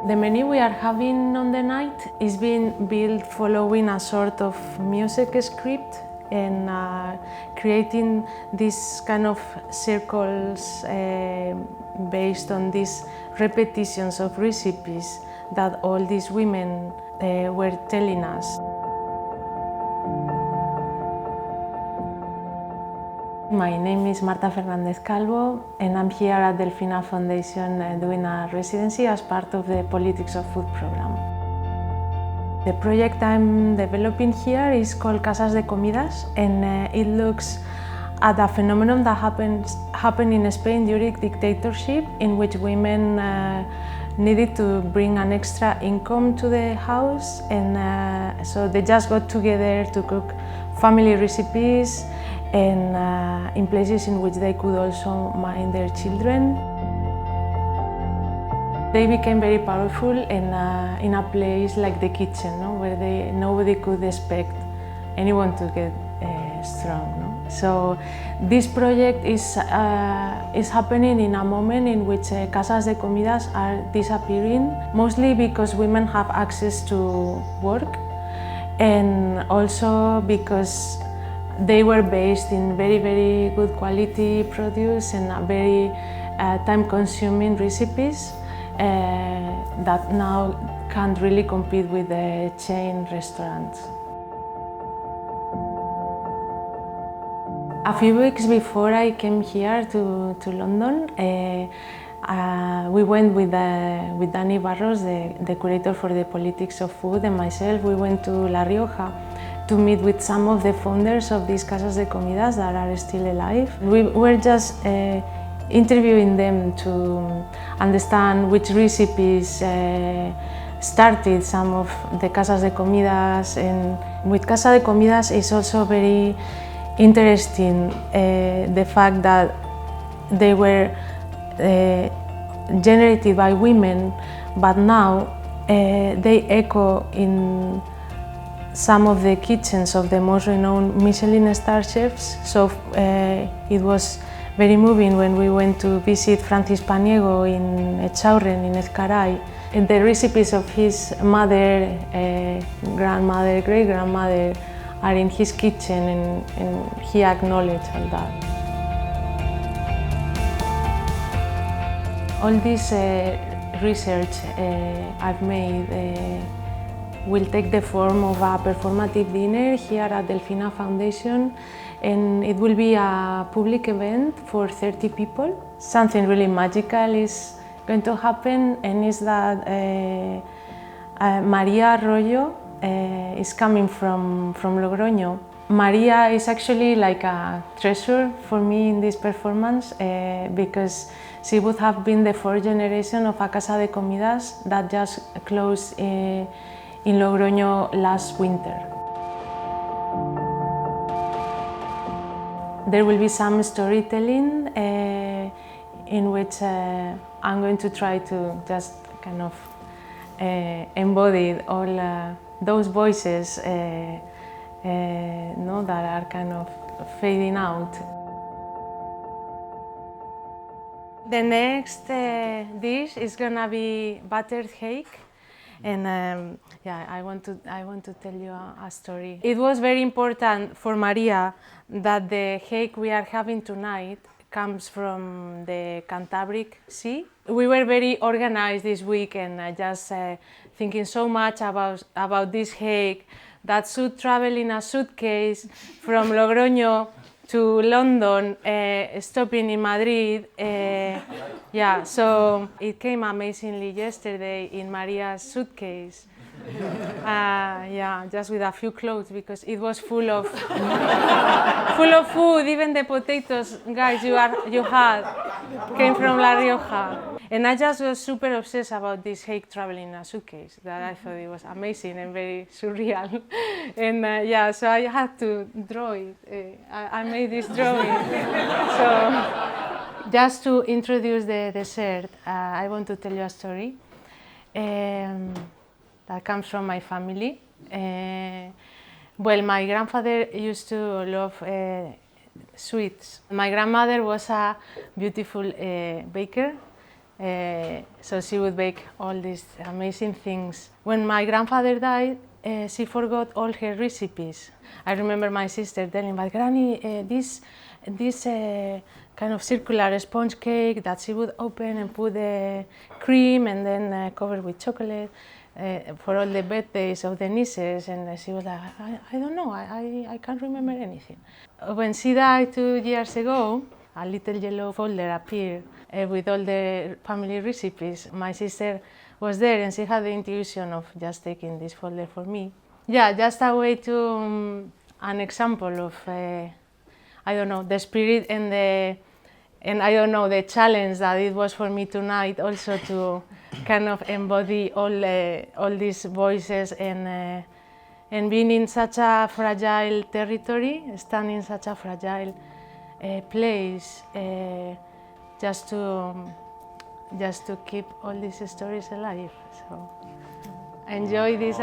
The menu we are having on the night is being built following a sort of music script and creating these kind of circles based on these repetitions of recipes that all these women were telling us. My name is Marta Fernández Calvo and I'm here at Delfina Foundation doing a residency as part of the Politics of Food program. The project I'm developing here is called Casas de Comidas, and it looks at a phenomenon that happened in Spain during dictatorship, in which women needed to bring an extra income to the house, and so they just got together to cook family recipes and in places in which they could also mind their children. They became very powerful in a place like the kitchen, no? Where nobody could expect anyone to get strong. No? So this project is happening in a moment in which casas de comidas are disappearing, mostly because women have access to work, and also because they were based in very, very good quality produce and very time-consuming recipes that now can't really compete with the chain restaurants. A few weeks before I came here to London, we went with Dani Barros, the curator for the Politics of Food, and myself. We went to La Rioja to meet with some of the founders of these casas de comidas that are still alive. We were just interviewing them to understand which recipes started some of the casas de comidas, and with Casa de Comidas is also very interesting the fact that they were generated by women, but now they echo in some of the kitchens of the most renowned Michelin star chefs. So it was very moving when we went to visit Francis Paniego in Echaurren, in Ezcaray. And the recipes of his mother, grandmother, great-grandmother are in his kitchen, and he acknowledged all that. All this research I've made will take the form of a performative dinner here at Delfina Foundation, and it will be a public event for 30 people. Something really magical is going to happen, and is that Maria Arroyo is coming from Logroño. Maria is actually like a treasure for me in this performance because she would have been the fourth generation of a Casa de Comidas that just closed in Logroño last winter. There will be some storytelling in which I'm going to try to just kind of embody all those voices no, that are kind of fading out. The next dish is gonna be buttered cake. And yeah, I want to tell you a story. It was very important for Maria that the cake we are having tonight comes from the Cantabric Sea. We were very organized this week, and just thinking so much about this cake that should travel in a suitcase from Logroño to London, stopping in Madrid. Yeah, so it came amazingly yesterday in Maria's suitcase. Yeah, just with a few clothes, because it was full of food. Even the potatoes, guys, you had came from La Rioja. And I just was super obsessed about this cake traveling in a suitcase, that I thought it was amazing and very surreal. And yeah, so I had to draw it. I made this drawing. So just to introduce the dessert, I want to tell you a story that comes from my family. Well, my grandfather used to love sweets. My grandmother was a beautiful baker, So she would bake all these amazing things. When my grandfather died, she forgot all her recipes. I remember my sister telling, "But Granny, this kind of circular sponge cake that she would open and put cream and then cover with chocolate for all the birthdays of the nieces." And she was like, I don't know, I can't remember anything. When she died 2 years ago, a little yellow folder appeared with all the family recipes. My sister was there and she had the intuition of just taking this folder for me. Yeah, just a way to, an example of, I don't know, the spirit and I don't know, the challenge that it was for me tonight also to kind of embody all these voices and being in such a fragile territory, standing in such a fragile place, just to keep all these stories alive. So enjoy this.